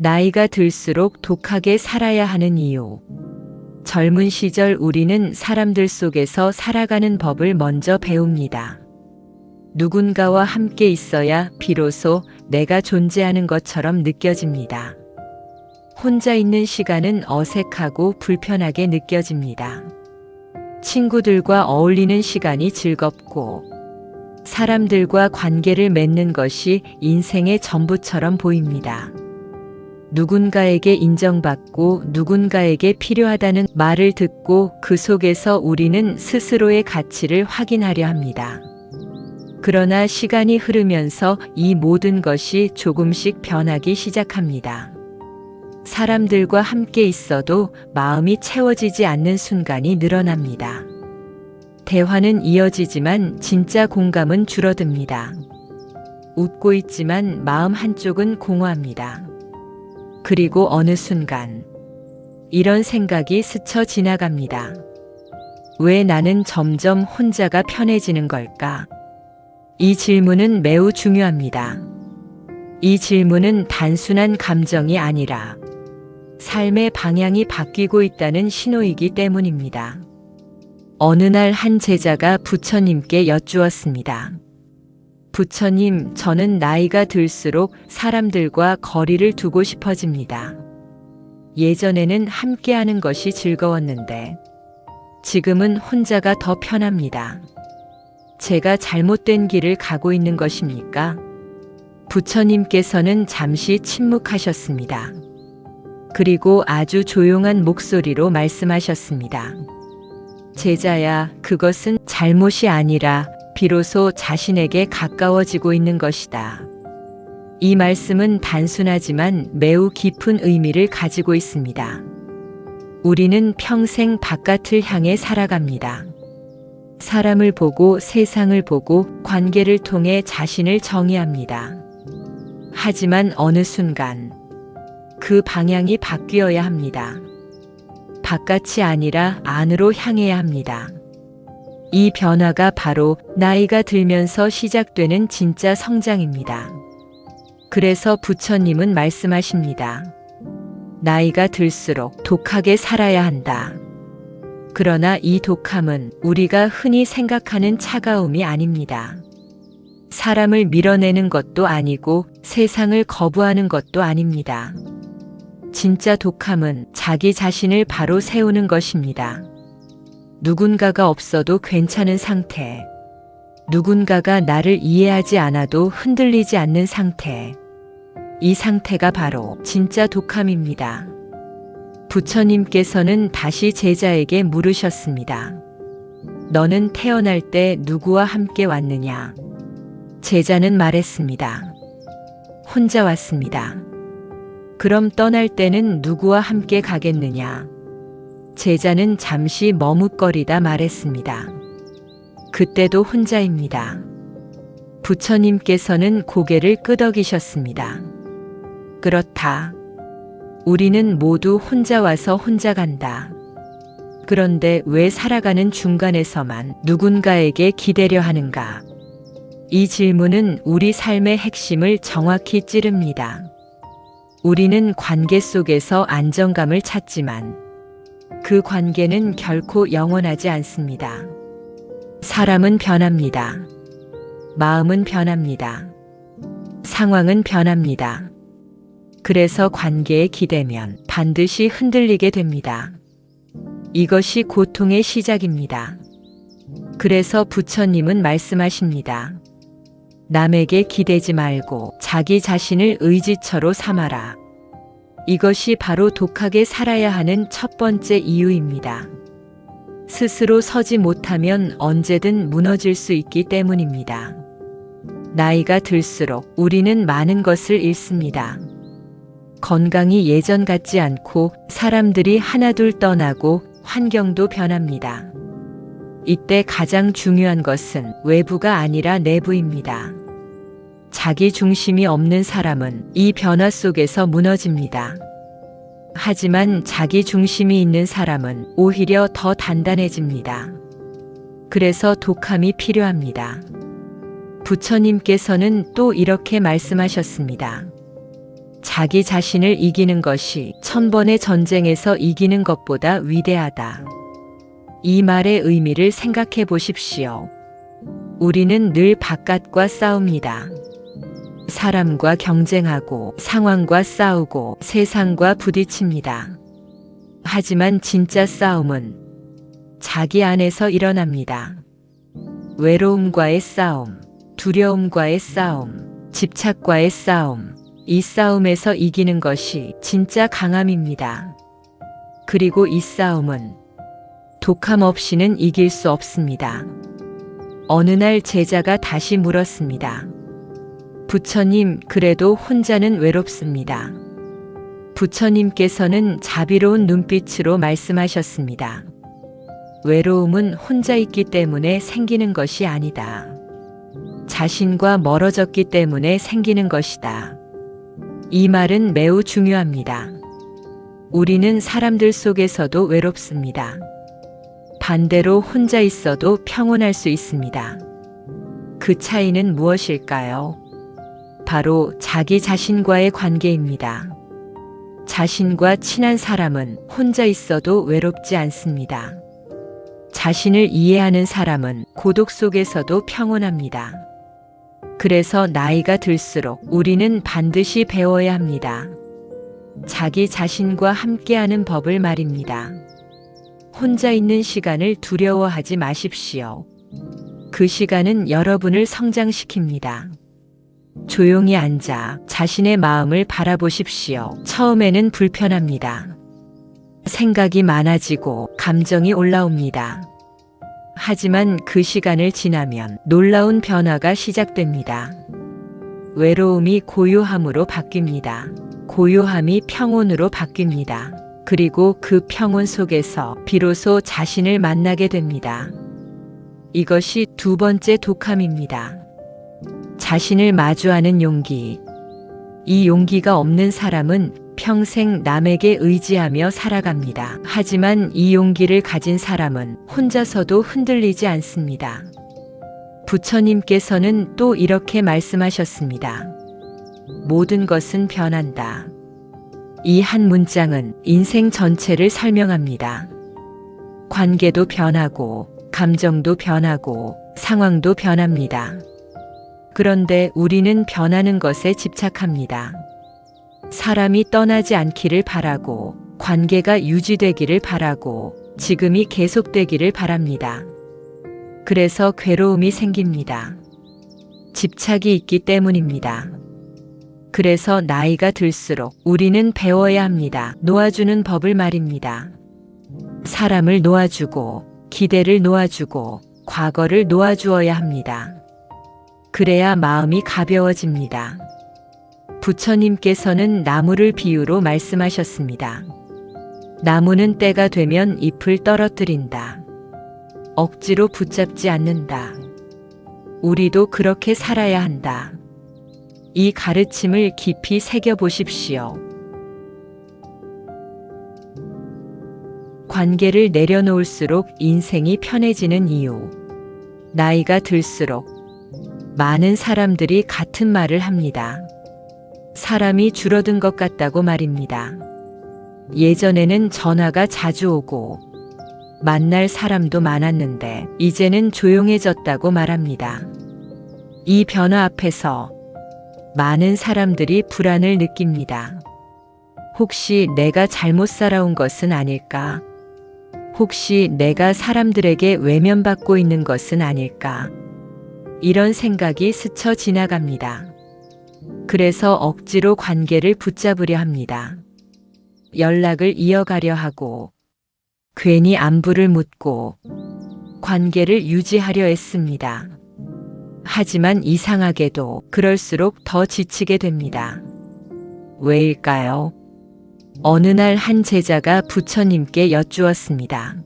나이가 들수록 독하게 살아야 하는 이유. 젊은 시절 우리는 사람들 속에서 살아가는 법을 먼저 배웁니다. 누군가와 함께 있어야 비로소 내가 존재하는 것처럼 느껴집니다. 혼자 있는 시간은 어색하고 불편하게 느껴집니다. 친구들과 어울리는 시간이 즐겁고 사람들과 관계를 맺는 것이 인생의 전부처럼 보입니다. 누군가에게 인정받고 누군가에게 필요하다는 말을 듣고 그 속에서 우리는 스스로의 가치를 확인하려 합니다. 그러나 시간이 흐르면서 이 모든 것이 조금씩 변하기 시작합니다. 사람들과 함께 있어도 마음이 채워지지 않는 순간이 늘어납니다. 대화는 이어지지만 진짜 공감은 줄어듭니다. 웃고 있지만 마음 한쪽은 공허합니다. 그리고 어느 순간 이런 생각이 스쳐 지나갑니다. 왜 나는 점점 혼자가 편해지는 걸까? 이 질문은 매우 중요합니다. 이 질문은 단순한 감정이 아니라 삶의 방향이 바뀌고 있다는 신호이기 때문입니다. 어느 날 한 제자가 부처님께 여쭈었습니다. 부처님, 저는 나이가 들수록 사람들과 거리를 두고 싶어집니다. 예전에는 함께하는 것이 즐거웠는데 지금은 혼자가 더 편합니다. 제가 잘못된 길을 가고 있는 것입니까? 부처님께서는 잠시 침묵하셨습니다. 그리고 아주 조용한 목소리로 말씀하셨습니다. 제자야, 그것은 잘못이 아니라 비로소 자신에게 가까워지고 있는 것이다. 이 말씀은 단순하지만 매우 깊은 의미를 가지고 있습니다. 우리는 평생 바깥을 향해 살아갑니다. 사람을 보고 세상을 보고 관계를 통해 자신을 정의합니다. 하지만 어느 순간 그 방향이 바뀌어야 합니다. 바깥이 아니라 안으로 향해야 합니다. 이 변화가 바로 나이가 들면서 시작되는 진짜 성장입니다. 그래서 부처님은 말씀하십니다. 나이가 들수록 독하게 살아야 한다. 그러나 이 독함은 우리가 흔히 생각하는 차가움이 아닙니다. 사람을 밀어내는 것도 아니고 세상을 거부하는 것도 아닙니다. 진짜 독함은 자기 자신을 바로 세우는 것입니다. 누군가가 없어도 괜찮은 상태. 누군가가 나를 이해하지 않아도 흔들리지 않는 상태. 이 상태가 바로 진짜 독함입니다. 부처님께서는 다시 제자에게 물으셨습니다. 너는 태어날 때 누구와 함께 왔느냐? 제자는 말했습니다. 혼자 왔습니다. 그럼 떠날 때는 누구와 함께 가겠느냐? 제자는 잠시 머뭇거리다 말했습니다. 그때도 혼자입니다. 부처님께서는 고개를 끄덕이셨습니다. 그렇다. 우리는 모두 혼자 와서 혼자 간다. 그런데 왜 살아가는 중간에서만 누군가에게 기대려 하는가? 이 질문은 우리 삶의 핵심을 정확히 찌릅니다. 우리는 관계 속에서 안정감을 찾지만 그 관계는 결코 영원하지 않습니다. 사람은 변합니다. 마음은 변합니다. 상황은 변합니다. 그래서 관계에 기대면 반드시 흔들리게 됩니다. 이것이 고통의 시작입니다. 그래서 부처님은 말씀하십니다. 남에게 기대지 말고 자기 자신을 의지처로 삼아라. 이것이 바로 독하게 살아야 하는 첫 번째 이유입니다. 스스로 서지 못하면 언제든 무너질 수 있기 때문입니다. 나이가 들수록 우리는 많은 것을 잃습니다. 건강이 예전 같지 않고 사람들이 하나둘 떠나고 환경도 변합니다. 이때 가장 중요한 것은 외부가 아니라 내부입니다. 자기 중심이 없는 사람은 이 변화 속에서 무너집니다. 하지만 자기 중심이 있는 사람은 오히려 더 단단해집니다. 그래서 독함이 필요합니다. 부처님께서는 또 이렇게 말씀하셨습니다. 자기 자신을 이기는 것이 1000번의 전쟁에서 이기는 것보다 위대하다. 이 말의 의미를 생각해 보십시오. 우리는 늘 바깥과 싸웁니다. 사람과 경쟁하고 상황과 싸우고 세상과 부딪힙니다. 하지만 진짜 싸움은 자기 안에서 일어납니다. 외로움과의 싸움, 두려움과의 싸움, 집착과의 싸움, 이 싸움에서 이기는 것이 진짜 강함입니다. 그리고 이 싸움은 독함 없이는 이길 수 없습니다. 어느 날 제자가 다시 물었습니다. 부처님, 그래도 혼자는 외롭습니다. 부처님께서는 자비로운 눈빛으로 말씀하셨습니다. 외로움은 혼자 있기 때문에 생기는 것이 아니다. 자신과 멀어졌기 때문에 생기는 것이다. 이 말은 매우 중요합니다. 우리는 사람들 속에서도 외롭습니다. 반대로 혼자 있어도 평온할 수 있습니다. 그 차이는 무엇일까요? 바로 자기 자신과의 관계입니다. 자신과 친한 사람은 혼자 있어도 외롭지 않습니다. 자신을 이해하는 사람은 고독 속에서도 평온합니다. 그래서 나이가 들수록 우리는 반드시 배워야 합니다. 자기 자신과 함께하는 법을 말입니다. 혼자 있는 시간을 두려워하지 마십시오. 그 시간은 여러분을 성장시킵니다. 조용히 앉아 자신의 마음을 바라보십시오. 처음에는 불편합니다. 생각이 많아지고 감정이 올라옵니다. 하지만 그 시간을 지나면 놀라운 변화가 시작됩니다. 외로움이 고요함으로 바뀝니다. 고요함이 평온으로 바뀝니다. 그리고 그 평온 속에서 비로소 자신을 만나게 됩니다. 이것이 두 번째 독함입니다. 자신을 마주하는 용기. 이 용기가 없는 사람은 평생 남에게 의지하며 살아갑니다. 하지만 이 용기를 가진 사람은 혼자서도 흔들리지 않습니다. 부처님께서는 또 이렇게 말씀하셨습니다. 모든 것은 변한다. 이 한 문장은 인생 전체를 설명합니다. 관계도 변하고, 감정도 변하고, 상황도 변합니다. 그런데 우리는 변하는 것에 집착합니다. 사람이 떠나지 않기를 바라고, 관계가 유지되기를 바라고, 지금이 계속되기를 바랍니다. 그래서 괴로움이 생깁니다. 집착이 있기 때문입니다. 그래서 나이가 들수록 우리는 배워야 합니다. 놓아주는 법을 말입니다. 사람을 놓아주고, 기대를 놓아주고, 과거를 놓아주어야 합니다. 그래야 마음이 가벼워집니다. 부처님께서는 나무를 비유로 말씀하셨습니다. 나무는 때가 되면 잎을 떨어뜨린다. 억지로 붙잡지 않는다. 우리도 그렇게 살아야 한다. 이 가르침을 깊이 새겨보십시오. 관계를 내려놓을수록 인생이 편해지는 이유. 나이가 들수록 많은 사람들이 같은 말을 합니다. 사람이 줄어든 것 같다고 말입니다. 예전에는 전화가 자주 오고 만날 사람도 많았는데 이제는 조용해졌다고 말합니다. 이 변화 앞에서 많은 사람들이 불안을 느낍니다. 혹시 내가 잘못 살아온 것은 아닐까? 혹시 내가 사람들에게 외면받고 있는 것은 아닐까? 이런 생각이 스쳐 지나갑니다. 그래서 억지로 관계를 붙잡으려 합니다. 연락을 이어가려 하고, 괜히 안부를 묻고, 관계를 유지하려 했습니다. 하지만 이상하게도 그럴수록 더 지치게 됩니다. 왜일까요? 어느 날 한 제자가 부처님께 여쭈었습니다.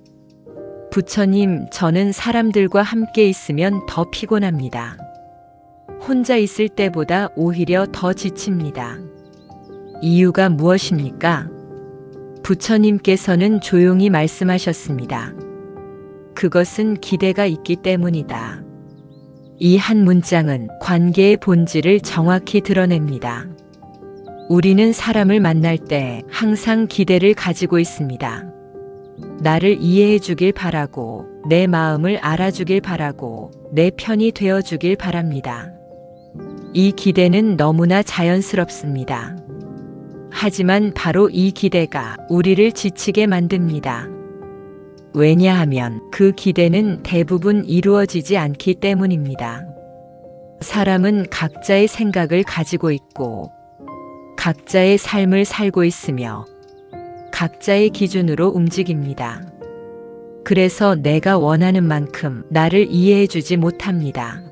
부처님, 저는 사람들과 함께 있으면 더 피곤합니다. 혼자 있을 때보다 오히려 더 지칩니다. 이유가 무엇입니까? 부처님께서는 조용히 말씀하셨습니다. 그것은 기대가 있기 때문이다. 이 한 문장은 관계의 본질을 정확히 드러냅니다. 우리는 사람을 만날 때 항상 기대를 가지고 있습니다. 나를 이해해 주길 바라고, 내 마음을 알아주길 바라고, 내 편이 되어 주길 바랍니다. 이 기대는 너무나 자연스럽습니다. 하지만 바로 이 기대가 우리를 지치게 만듭니다. 왜냐하면 그 기대는 대부분 이루어지지 않기 때문입니다. 사람은 각자의 생각을 가지고 있고, 각자의 삶을 살고 있으며, 각자의 기준으로 움직입니다. 그래서 내가 원하는 만큼 나를 이해해 주지 못합니다.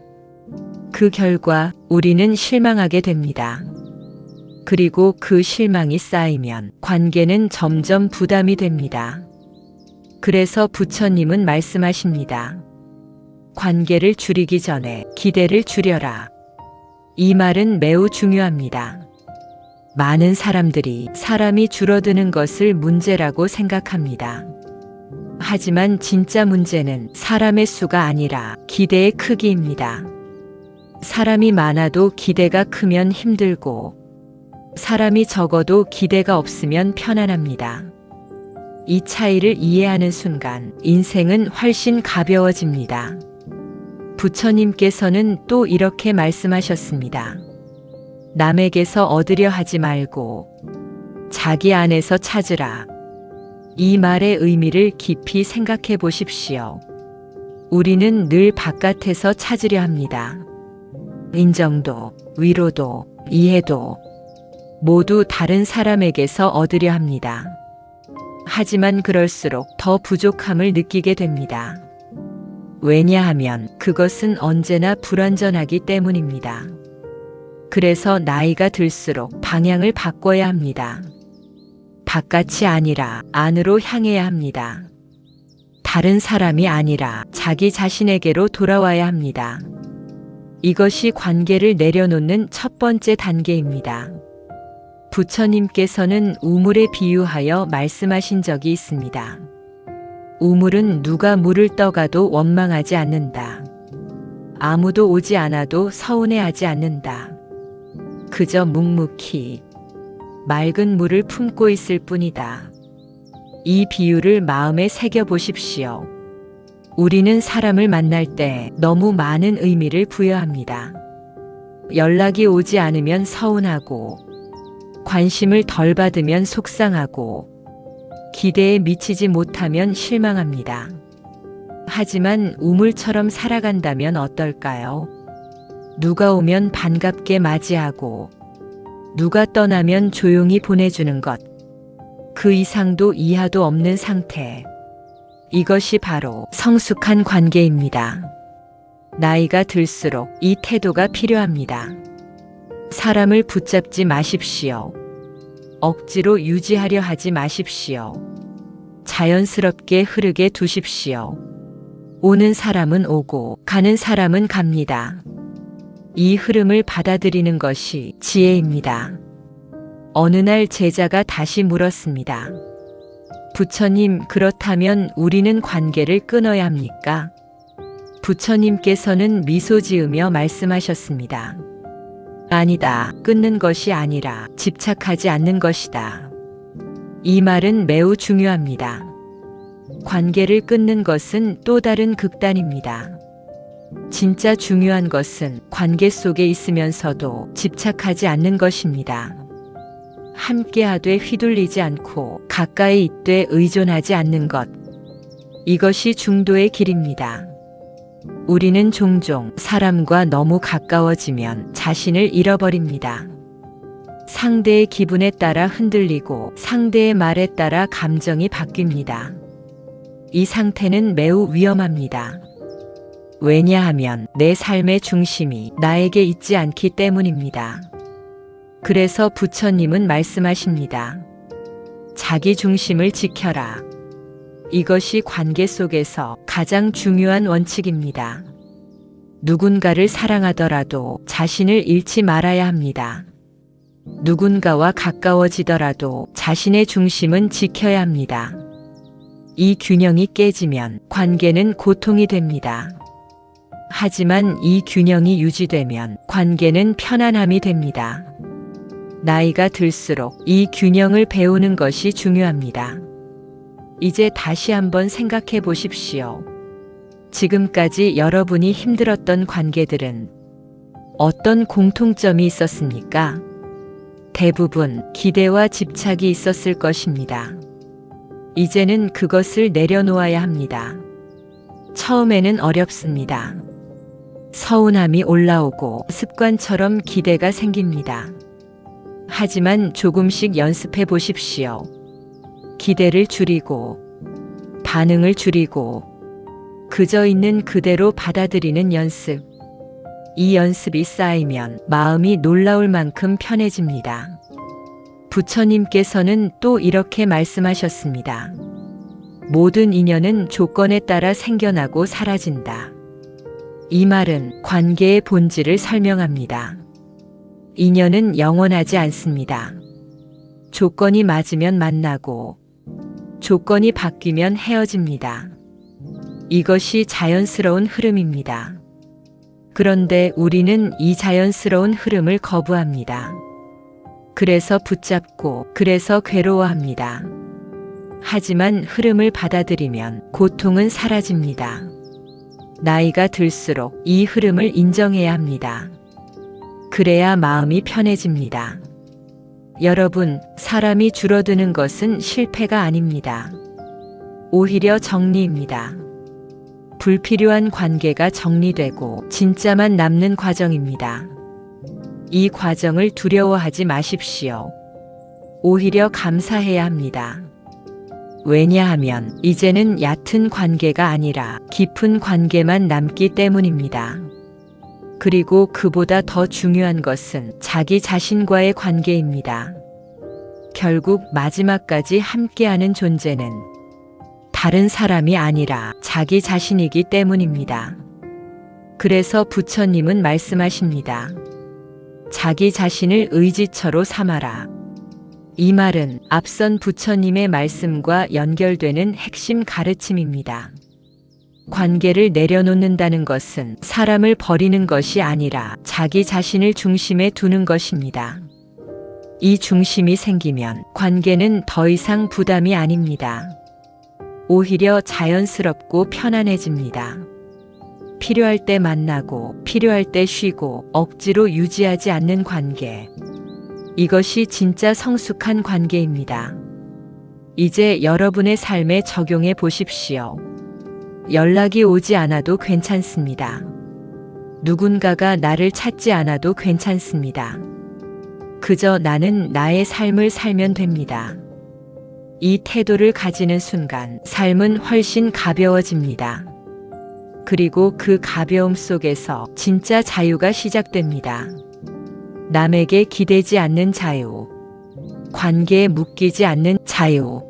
그 결과 우리는 실망하게 됩니다. 그리고 그 실망이 쌓이면 관계는 점점 부담이 됩니다. 그래서 부처님은 말씀하십니다. 관계를 줄이기 전에 기대를 줄여라. 이 말은 매우 중요합니다. 많은 사람들이 사람이 줄어드는 것을 문제라고 생각합니다. 하지만 진짜 문제는 사람의 수가 아니라 기대의 크기입니다. 사람이 많아도 기대가 크면 힘들고, 사람이 적어도 기대가 없으면 편안합니다. 이 차이를 이해하는 순간 인생은 훨씬 가벼워집니다. 부처님께서는 또 이렇게 말씀하셨습니다. 남에게서 얻으려 하지 말고 자기 안에서 찾으라. 이 말의 의미를 깊이 생각해 보십시오. 우리는 늘 바깥에서 찾으려 합니다. 인정도, 위로도, 이해도 모두 다른 사람에게서 얻으려 합니다. 하지만 그럴수록 더 부족함을 느끼게 됩니다. 왜냐하면 그것은 언제나 불완전하기 때문입니다. 그래서 나이가 들수록 방향을 바꿔야 합니다. 바깥이 아니라 안으로 향해야 합니다. 다른 사람이 아니라 자기 자신에게로 돌아와야 합니다. 이것이 관계를 내려놓는 첫 번째 단계입니다. 부처님께서는 우물에 비유하여 말씀하신 적이 있습니다. 우물은 누가 물을 떠가도 원망하지 않는다. 아무도 오지 않아도 서운해하지 않는다. 그저 묵묵히 맑은 물을 품고 있을 뿐이다. 이 비유를 마음에 새겨 보십시오. 우리는 사람을 만날 때 너무 많은 의미를 부여합니다. 연락이 오지 않으면 서운하고, 관심을 덜 받으면 속상하고, 기대에 미치지 못하면 실망합니다. 하지만 우물처럼 살아간다면 어떨까요? 누가 오면 반갑게 맞이하고, 누가 떠나면 조용히 보내주는 것. 그 이상도 이하도 없는 상태. 이것이 바로 성숙한 관계입니다. 나이가 들수록 이 태도가 필요합니다. 사람을 붙잡지 마십시오. 억지로 유지하려 하지 마십시오. 자연스럽게 흐르게 두십시오. 오는 사람은 오고 가는 사람은 갑니다. 이 흐름을 받아들이는 것이 지혜입니다. 어느 날 제자가 다시 물었습니다. 부처님, 그렇다면 우리는 관계를 끊어야 합니까? 부처님께서는 미소 지으며 말씀하셨습니다. 아니다. 끊는 것이 아니라 집착하지 않는 것이다. 이 말은 매우 중요합니다. 관계를 끊는 것은 또 다른 극단입니다. 진짜 중요한 것은 관계 속에 있으면서도 집착하지 않는 것입니다. 함께하되 휘둘리지 않고 가까이 있되 의존하지 않는 것. 이것이 중도의 길입니다. 우리는 종종 사람과 너무 가까워지면 자신을 잃어버립니다. 상대의 기분에 따라 흔들리고 상대의 말에 따라 감정이 바뀝니다. 이 상태는 매우 위험합니다. 왜냐하면 내 삶의 중심이 나에게 있지 않기 때문입니다. 그래서 부처님은 말씀하십니다. 자기 중심을 지켜라. 이것이 관계 속에서 가장 중요한 원칙입니다. 누군가를 사랑하더라도 자신을 잃지 말아야 합니다. 누군가와 가까워지더라도 자신의 중심은 지켜야 합니다. 이 균형이 깨지면 관계는 고통이 됩니다. 하지만 이 균형이 유지되면 관계는 편안함이 됩니다. 나이가 들수록 이 균형을 배우는 것이 중요합니다. 이제 다시 한번 생각해 보십시오. 지금까지 여러분이 힘들었던 관계들은 어떤 공통점이 있었습니까? 대부분 기대와 집착이 있었을 것입니다. 이제는 그것을 내려놓아야 합니다. 처음에는 어렵습니다. 서운함이 올라오고 습관처럼 기대가 생깁니다. 하지만 조금씩 연습해 보십시오. 기대를 줄이고, 반응을 줄이고, 그저 있는 그대로 받아들이는 연습. 이 연습이 쌓이면 마음이 놀라울 만큼 편해집니다. 부처님께서는 또 이렇게 말씀하셨습니다. 모든 인연은 조건에 따라 생겨나고 사라진다. 이 말은 관계의 본질을 설명합니다. 인연은 영원하지 않습니다. 조건이 맞으면 만나고, 조건이 바뀌면 헤어집니다. 이것이 자연스러운 흐름입니다. 그런데 우리는 이 자연스러운 흐름을 거부합니다. 그래서 붙잡고, 그래서 괴로워합니다. 하지만 흐름을 받아들이면 고통은 사라집니다. 나이가 들수록 이 흐름을 인정해야 합니다. 그래야 마음이 편해집니다. 여러분, 사람이 줄어드는 것은 실패가 아닙니다. 오히려 정리입니다. 불필요한 관계가 정리되고 진짜만 남는 과정입니다. 이 과정을 두려워하지 마십시오. 오히려 감사해야 합니다. 왜냐하면 이제는 얕은 관계가 아니라 깊은 관계만 남기 때문입니다. 그리고 그보다 더 중요한 것은 자기 자신과의 관계입니다. 결국 마지막까지 함께하는 존재는 다른 사람이 아니라 자기 자신이기 때문입니다. 그래서 부처님은 말씀하십니다. 자기 자신을 의지처로 삼아라. 이 말은 앞선 부처님의 말씀과 연결되는 핵심 가르침입니다. 관계를 내려놓는다는 것은 사람을 버리는 것이 아니라 자기 자신을 중심에 두는 것입니다. 이 중심이 생기면 관계는 더 이상 부담이 아닙니다. 오히려 자연스럽고 편안해집니다. 필요할 때 만나고 필요할 때 쉬고 억지로 유지하지 않는 관계. 이것이 진짜 성숙한 관계입니다. 이제 여러분의 삶에 적용해 보십시오. 연락이 오지 않아도 괜찮습니다. 누군가가 나를 찾지 않아도 괜찮습니다. 그저 나는 나의 삶을 살면 됩니다. 이 태도를 가지는 순간 삶은 훨씬 가벼워집니다. 그리고 그 가벼움 속에서 진짜 자유가 시작됩니다. 남에게 기대지 않는 자유, 관계에 묶이지 않는 자유.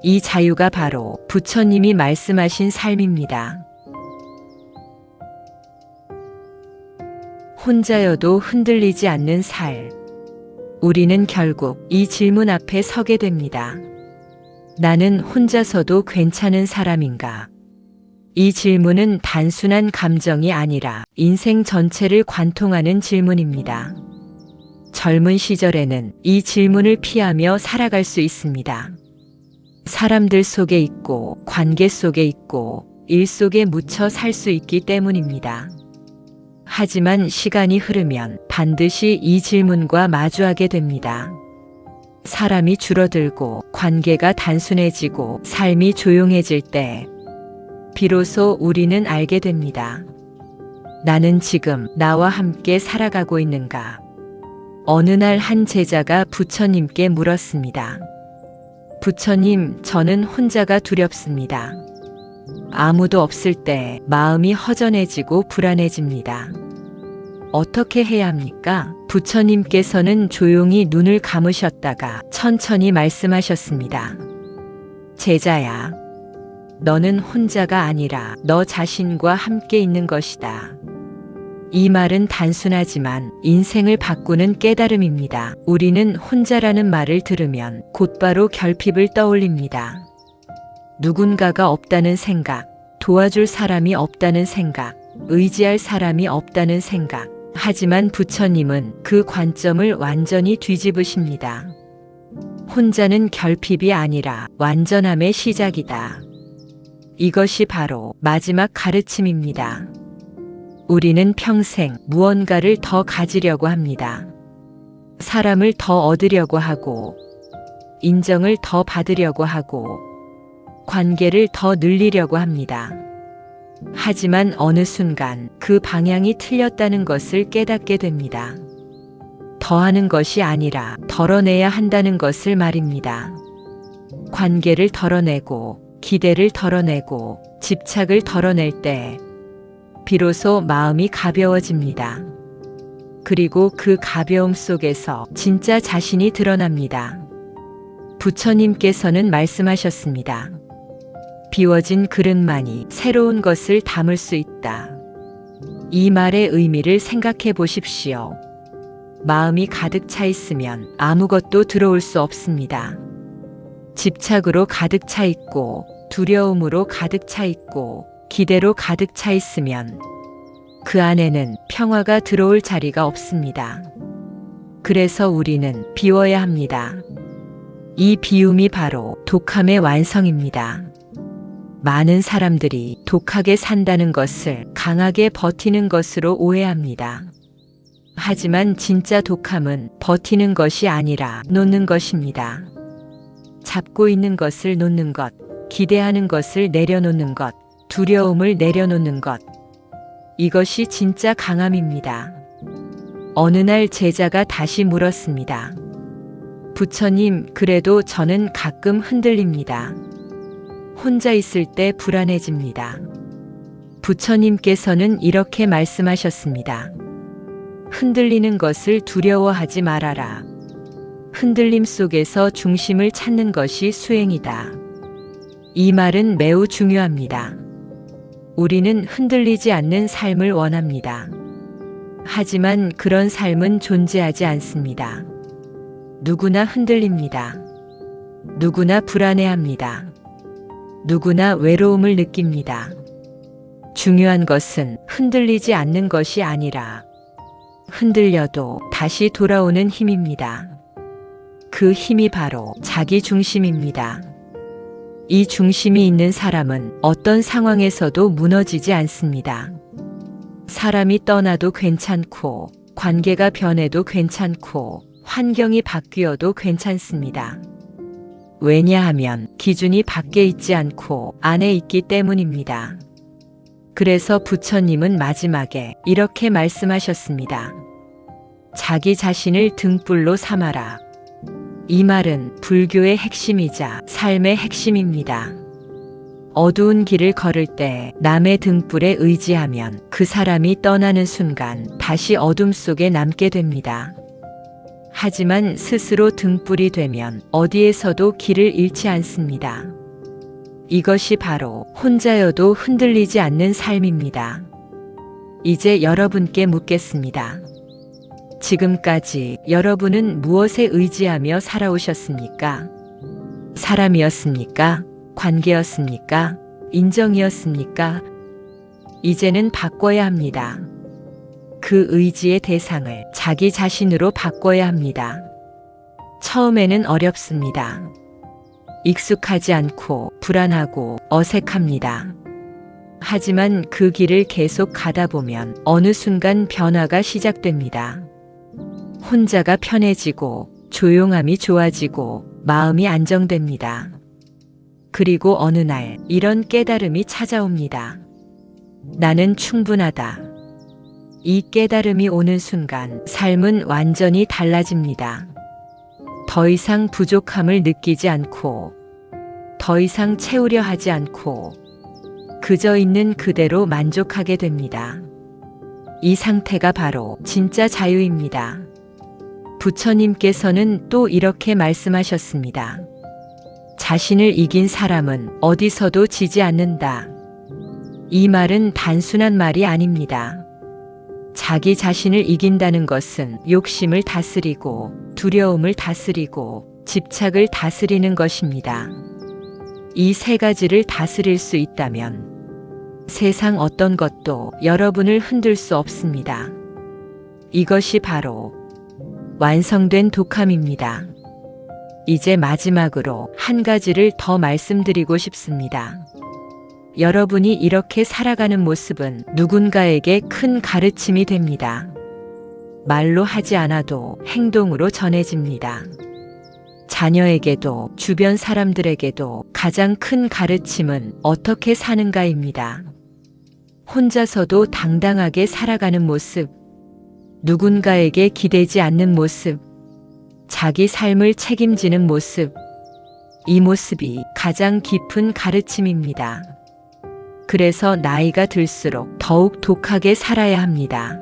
이 자유가 바로 부처님이 말씀하신 삶입니다. 혼자여도 흔들리지 않는 삶. 우리는 결국 이 질문 앞에 서게 됩니다. 나는 혼자서도 괜찮은 사람인가? 이 질문은 단순한 감정이 아니라 인생 전체를 관통하는 질문입니다. 젊은 시절에는 이 질문을 피하며 살아갈 수 있습니다. 사람들 속에 있고, 관계 속에 있고, 일 속에 묻혀 살 수 있기 때문입니다. 하지만 시간이 흐르면 반드시 이 질문과 마주하게 됩니다. 사람이 줄어들고 관계가 단순해지고 삶이 조용해질 때 비로소 우리는 알게 됩니다. 나는 지금 나와 함께 살아가고 있는가? 어느 날 한 제자가 부처님께 물었습니다. 부처님, 저는 혼자가 두렵습니다. 아무도 없을 때 마음이 허전해지고 불안해집니다. 어떻게 해야 합니까? 부처님께서는 조용히 눈을 감으셨다가 천천히 말씀하셨습니다. 제자야, 너는 혼자가 아니라 너 자신과 함께 있는 것이다. 이 말은 단순하지만 인생을 바꾸는 깨달음입니다. 우리는 혼자라는 말을 들으면 곧바로 결핍을 떠올립니다. 누군가가 없다는 생각, 도와줄 사람이 없다는 생각, 의지할 사람이 없다는 생각. 하지만 부처님은 그 관점을 완전히 뒤집으십니다. 혼자는 결핍이 아니라 완전함의 시작이다. 이것이 바로 마지막 가르침입니다. 우리는 평생 무언가를 더 가지려고 합니다. 사람을 더 얻으려고 하고, 인정을 더 받으려고 하고, 관계를 더 늘리려고 합니다. 하지만 어느 순간 그 방향이 틀렸다는 것을 깨닫게 됩니다. 더하는 것이 아니라 덜어내야 한다는 것을 말입니다. 관계를 덜어내고, 기대를 덜어내고, 집착을 덜어낼 때 비로소 마음이 가벼워집니다. 그리고 그 가벼움 속에서 진짜 자신이 드러납니다. 부처님께서는 말씀하셨습니다. 비워진 그릇만이 새로운 것을 담을 수 있다. 이 말의 의미를 생각해 보십시오. 마음이 가득 차 있으면 아무것도 들어올 수 없습니다. 집착으로 가득 차 있고, 두려움으로 가득 차 있고, 기대로 가득 차 있으면 그 안에는 평화가 들어올 자리가 없습니다. 그래서 우리는 비워야 합니다. 이 비움이 바로 독함의 완성입니다. 많은 사람들이 독하게 산다는 것을 강하게 버티는 것으로 오해합니다. 하지만 진짜 독함은 버티는 것이 아니라 놓는 것입니다. 잡고 있는 것을 놓는 것, 기대하는 것을 내려놓는 것, 두려움을 내려놓는 것. 이것이 진짜 강함입니다. 어느 날 제자가 다시 물었습니다. 부처님, 그래도 저는 가끔 흔들립니다. 혼자 있을 때 불안해집니다. 부처님께서는 이렇게 말씀하셨습니다. 흔들리는 것을 두려워하지 말아라. 흔들림 속에서 중심을 찾는 것이 수행이다. 이 말은 매우 중요합니다. 우리는 흔들리지 않는 삶을 원합니다. 하지만 그런 삶은 존재하지 않습니다. 누구나 흔들립니다. 누구나 불안해합니다. 누구나 외로움을 느낍니다. 중요한 것은 흔들리지 않는 것이 아니라 흔들려도 다시 돌아오는 힘입니다. 그 힘이 바로 자기 중심입니다. 이 중심이 있는 사람은 어떤 상황에서도 무너지지 않습니다. 사람이 떠나도 괜찮고, 관계가 변해도 괜찮고, 환경이 바뀌어도 괜찮습니다. 왜냐하면 기준이 밖에 있지 않고 안에 있기 때문입니다. 그래서 부처님은 마지막에 이렇게 말씀하셨습니다. 자기 자신을 등불로 삼아라. 이 말은 불교의 핵심이자 삶의 핵심입니다. 어두운 길을 걸을 때 남의 등불에 의지하면 그 사람이 떠나는 순간 다시 어둠 속에 남게 됩니다. 하지만 스스로 등불이 되면 어디에서도 길을 잃지 않습니다. 이것이 바로 혼자여도 흔들리지 않는 삶입니다. 이제 여러분께 묻겠습니다. 지금까지 여러분은 무엇에 의지하며 살아오셨습니까? 사람이었습니까? 관계였습니까? 인정이었습니까? 이제는 바꿔야 합니다. 그 의지의 대상을 자기 자신으로 바꿔야 합니다. 처음에는 어렵습니다. 익숙하지 않고 불안하고 어색합니다. 하지만 그 길을 계속 가다 보면 어느 순간 변화가 시작됩니다. 혼자가 편해지고 조용함이 좋아지고 마음이 안정됩니다. 그리고 어느 날 이런 깨달음이 찾아옵니다. 나는 충분하다. 이 깨달음이 오는 순간 삶은 완전히 달라집니다. 더 이상 부족함을 느끼지 않고, 더 이상 채우려 하지 않고, 그저 있는 그대로 만족하게 됩니다. 이 상태가 바로 진짜 자유입니다. 부처님께서는 또 이렇게 말씀하셨습니다. 자신을 이긴 사람은 어디서도 지지 않는다. 이 말은 단순한 말이 아닙니다. 자기 자신을 이긴다는 것은 욕심을 다스리고, 두려움을 다스리고, 집착을 다스리는 것입니다. 이 세 가지를 다스릴 수 있다면 세상 어떤 것도 여러분을 흔들 수 없습니다. 이것이 바로 완성된 독함입니다. 이제 마지막으로 한 가지를 더 말씀드리고 싶습니다. 여러분이 이렇게 살아가는 모습은 누군가에게 큰 가르침이 됩니다. 말로 하지 않아도 행동으로 전해집니다. 자녀에게도 주변 사람들에게도 가장 큰 가르침은 어떻게 사는가입니다. 혼자서도 당당하게 살아가는 모습, 누군가에게 기대지 않는 모습, 자기 삶을 책임지는 모습, 이 모습이 가장 깊은 가르침입니다. 그래서 나이가 들수록 더욱 독하게 살아야 합니다.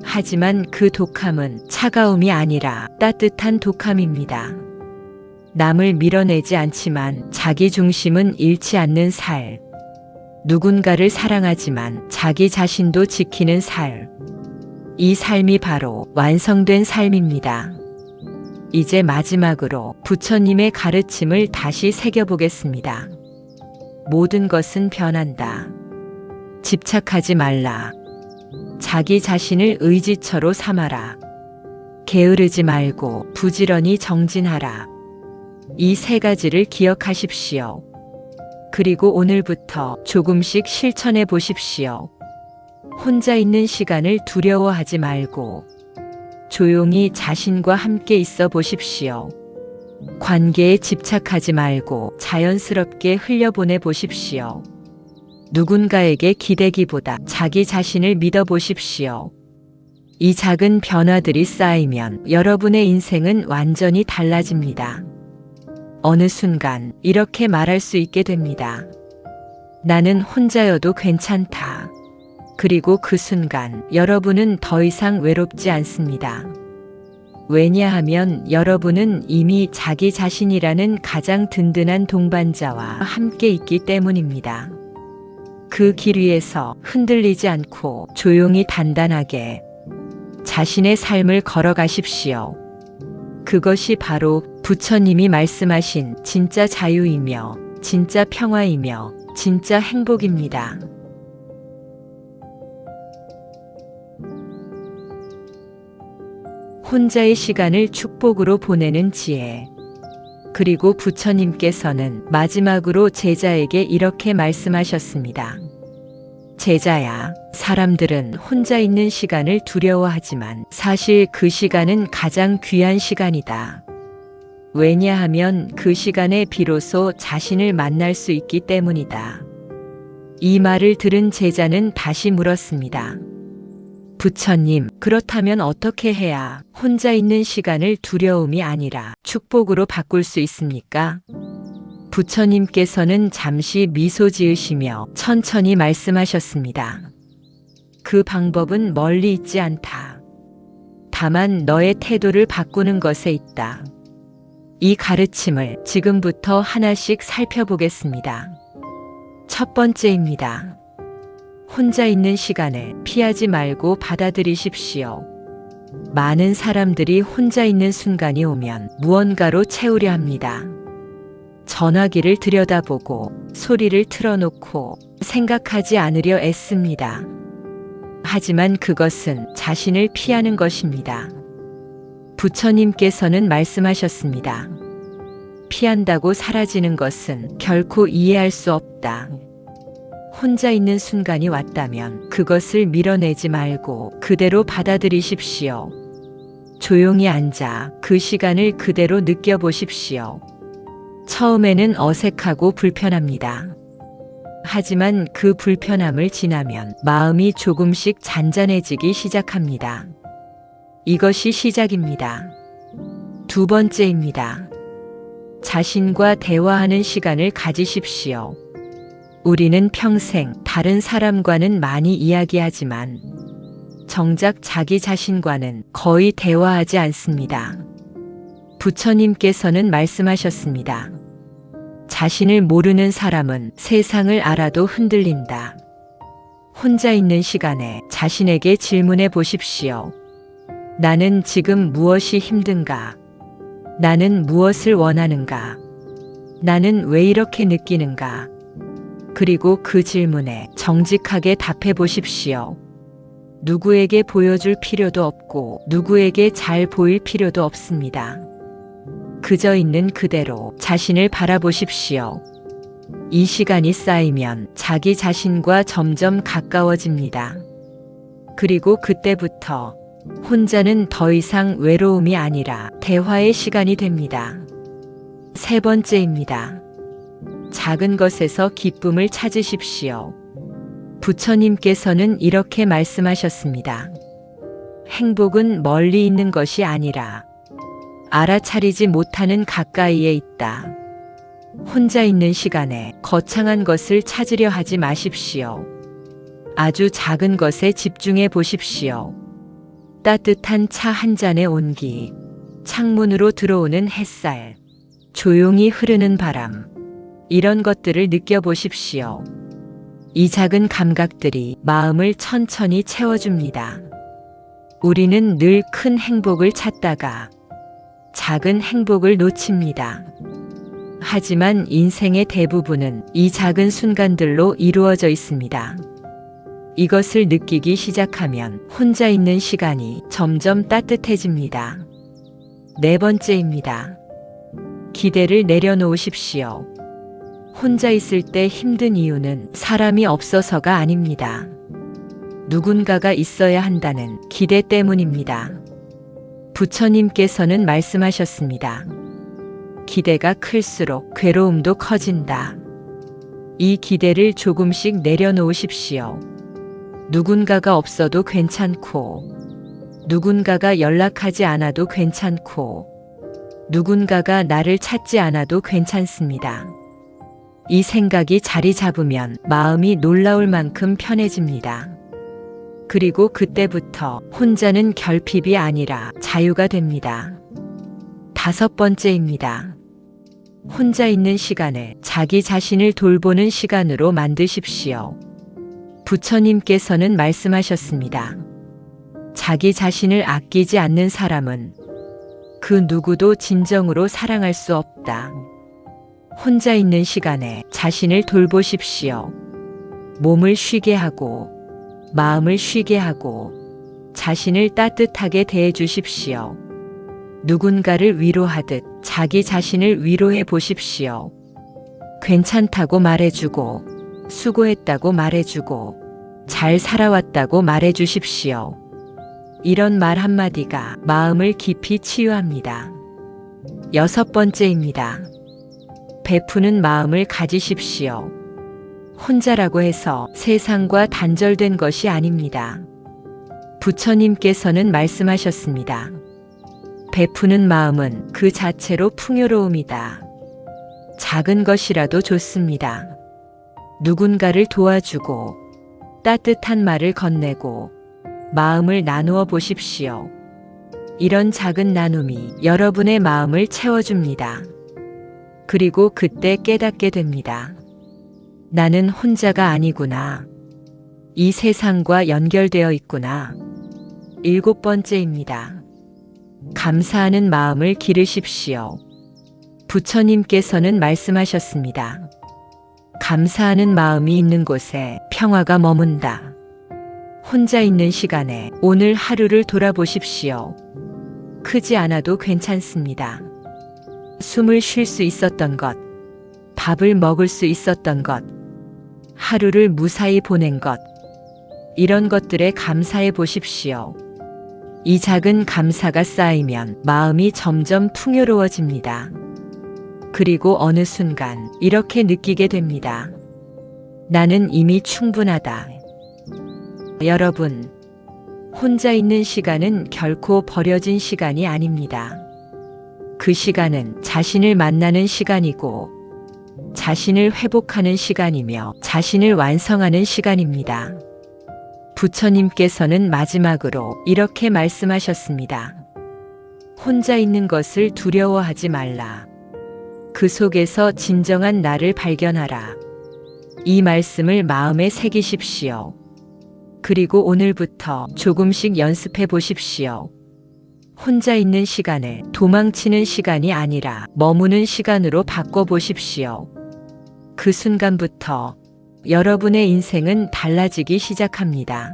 하지만 그 독함은 차가움이 아니라 따뜻한 독함입니다. 남을 밀어내지 않지만 자기 중심은 잃지 않는 살. 누군가를 사랑하지만 자기 자신도 지키는 살. 이 삶이 바로 완성된 삶입니다. 이제 마지막으로 부처님의 가르침을 다시 새겨보겠습니다. 모든 것은 변한다. 집착하지 말라. 자기 자신을 의지처로 삼아라. 게으르지 말고 부지런히 정진하라. 이 세 가지를 기억하십시오. 그리고 오늘부터 조금씩 실천해 보십시오. 혼자 있는 시간을 두려워하지 말고 조용히 자신과 함께 있어 보십시오. 관계에 집착하지 말고 자연스럽게 흘려보내 보십시오. 누군가에게 기대기보다 자기 자신을 믿어 보십시오. 이 작은 변화들이 쌓이면 여러분의 인생은 완전히 달라집니다. 어느 순간 이렇게 말할 수 있게 됩니다. 나는 혼자여도 괜찮다. 그리고 그 순간 여러분은 더 이상 외롭지 않습니다. 왜냐하면 여러분은 이미 자기 자신이라는 가장 든든한 동반자와 함께 있기 때문입니다. 그 길 위에서 흔들리지 않고 조용히 단단하게 자신의 삶을 걸어가십시오. 그것이 바로 부처님이 말씀하신 진짜 자유이며 진짜 평화이며 진짜 행복입니다. 혼자의 시간을 축복으로 보내는 지혜. 그리고 부처님께서는 마지막으로 제자에게 이렇게 말씀하셨습니다. 제자야, 사람들은 혼자 있는 시간을 두려워하지만 사실 그 시간은 가장 귀한 시간이다. 왜냐하면 그 시간에 비로소 자신을 만날 수 있기 때문이다. 이 말을 들은 제자는 다시 물었습니다. 부처님, 그렇다면 어떻게 해야 혼자 있는 시간을 두려움이 아니라 축복으로 바꿀 수 있습니까? 부처님께서는 잠시 미소 지으시며 천천히 말씀하셨습니다. 그 방법은 멀리 있지 않다. 다만 너의 태도를 바꾸는 것에 있다. 이 가르침을 지금부터 하나씩 살펴보겠습니다. 첫 번째입니다. 혼자 있는 시간을 피하지 말고 받아들이십시오. 많은 사람들이 혼자 있는 순간이 오면 무언가로 채우려 합니다. 전화기를 들여다보고 소리를 틀어놓고 생각하지 않으려 애씁니다. 하지만 그것은 자신을 피하는 것입니다. 부처님께서는 말씀하셨습니다. 피한다고 사라지는 것은 결코 이해할 수 없다. 혼자 있는 순간이 왔다면 그것을 밀어내지 말고 그대로 받아들이십시오. 조용히 앉아 그 시간을 그대로 느껴보십시오. 처음에는 어색하고 불편합니다. 하지만 그 불편함을 지나면 마음이 조금씩 잔잔해지기 시작합니다. 이것이 시작입니다. 두 번째입니다. 자신과 대화하는 시간을 가지십시오. 우리는 평생 다른 사람과는 많이 이야기하지만 정작 자기 자신과는 거의 대화하지 않습니다. 부처님께서는 말씀하셨습니다. 자신을 모르는 사람은 세상을 알아도 흔들린다. 혼자 있는 시간에 자신에게 질문해 보십시오. 나는 지금 무엇이 힘든가? 나는 무엇을 원하는가? 나는 왜 이렇게 느끼는가? 그리고 그 질문에 정직하게 답해 보십시오. 누구에게 보여줄 필요도 없고 누구에게 잘 보일 필요도 없습니다. 그저 있는 그대로 자신을 바라보십시오. 이 시간이 쌓이면 자기 자신과 점점 가까워집니다. 그리고 그때부터 혼자는 더 이상 외로움이 아니라 대화의 시간이 됩니다. 세 번째입니다. 작은 것에서 기쁨을 찾으십시오. 부처님께서는 이렇게 말씀하셨습니다. 행복은 멀리 있는 것이 아니라 알아차리지 못하는 가까이에 있다. 혼자 있는 시간에 거창한 것을 찾으려 하지 마십시오. 아주 작은 것에 집중해 보십시오. 따뜻한 차 한 잔의 온기, 창문으로 들어오는 햇살, 조용히 흐르는 바람, 이런 것들을 느껴보십시오. 이 작은 감각들이 마음을 천천히 채워줍니다. 우리는 늘 큰 행복을 찾다가 작은 행복을 놓칩니다. 하지만 인생의 대부분은 이 작은 순간들로 이루어져 있습니다. 이것을 느끼기 시작하면 혼자 있는 시간이 점점 따뜻해집니다. 네 번째입니다. 기대를 내려놓으십시오. 혼자 있을 때 힘든 이유는 사람이 없어서가 아닙니다. 누군가가 있어야 한다는 기대 때문입니다. 부처님께서는 말씀하셨습니다. 기대가 클수록 괴로움도 커진다. 이 기대를 조금씩 내려놓으십시오. 누군가가 없어도 괜찮고, 누군가가 연락하지 않아도 괜찮고, 누군가가 나를 찾지 않아도 괜찮습니다. 이 생각이 자리 잡으면 마음이 놀라울 만큼 편해집니다. 그리고 그때부터 혼자는 결핍이 아니라 자유가 됩니다. 다섯 번째입니다. 혼자 있는 시간을 자기 자신을 돌보는 시간으로 만드십시오. 부처님께서는 말씀하셨습니다. 자기 자신을 아끼지 않는 사람은 그 누구도 진정으로 사랑할 수 없다. 혼자 있는 시간에 자신을 돌보십시오. 몸을 쉬게 하고, 마음을 쉬게 하고, 자신을 따뜻하게 대해 주십시오. 누군가를 위로하듯 자기 자신을 위로해 보십시오. 괜찮다고 말해주고, 수고했다고 말해주고, 잘 살아왔다고 말해주십시오. 이런 말 한마디가 마음을 깊이 치유합니다. 여섯 번째입니다. 베푸는 마음을 가지십시오. 혼자라고 해서 세상과 단절된 것이 아닙니다. 부처님께서는 말씀하셨습니다. 베푸는 마음은 그 자체로 풍요로움이다. 작은 것이라도 좋습니다. 누군가를 도와주고 따뜻한 말을 건네고 마음을 나누어 보십시오. 이런 작은 나눔이 여러분의 마음을 채워줍니다. 그리고 그때 깨닫게 됩니다. 나는 혼자가 아니구나. 이 세상과 연결되어 있구나. 일곱 번째입니다. 감사하는 마음을 기르십시오. 부처님께서는 말씀하셨습니다. 감사하는 마음이 있는 곳에 평화가 머문다. 혼자 있는 시간에 오늘 하루를 돌아보십시오. 크지 않아도 괜찮습니다. 숨을 쉴 수 있었던 것, 밥을 먹을 수 있었던 것, 하루를 무사히 보낸 것, 이런 것들에 감사해 보십시오. 이 작은 감사가 쌓이면 마음이 점점 풍요로워집니다. 그리고 어느 순간 이렇게 느끼게 됩니다. 나는 이미 충분하다. 여러분, 혼자 있는 시간은 결코 버려진 시간이 아닙니다. 그 시간은 자신을 만나는 시간이고, 자신을 회복하는 시간이며 자신을 완성하는 시간입니다. 부처님께서는 마지막으로 이렇게 말씀하셨습니다. 혼자 있는 것을 두려워하지 말라. 그 속에서 진정한 나를 발견하라. 이 말씀을 마음에 새기십시오. 그리고 오늘부터 조금씩 연습해 보십시오. 혼자 있는 시간을 도망치는 시간이 아니라 머무는 시간으로 바꿔보십시오. 그 순간부터 여러분의 인생은 달라지기 시작합니다.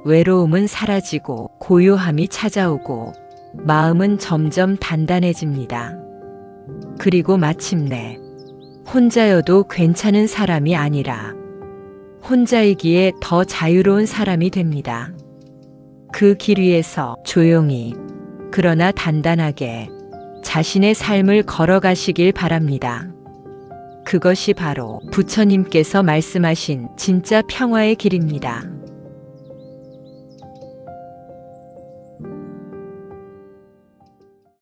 외로움은 사라지고 고요함이 찾아오고 마음은 점점 단단해집니다. 그리고 마침내 혼자여도 괜찮은 사람이 아니라 혼자이기에 더 자유로운 사람이 됩니다. 그 길 위에서 조용히 그러나 단단하게 자신의 삶을 걸어가시길 바랍니다. 그것이 바로 부처님께서 말씀하신 진짜 평화의 길입니다.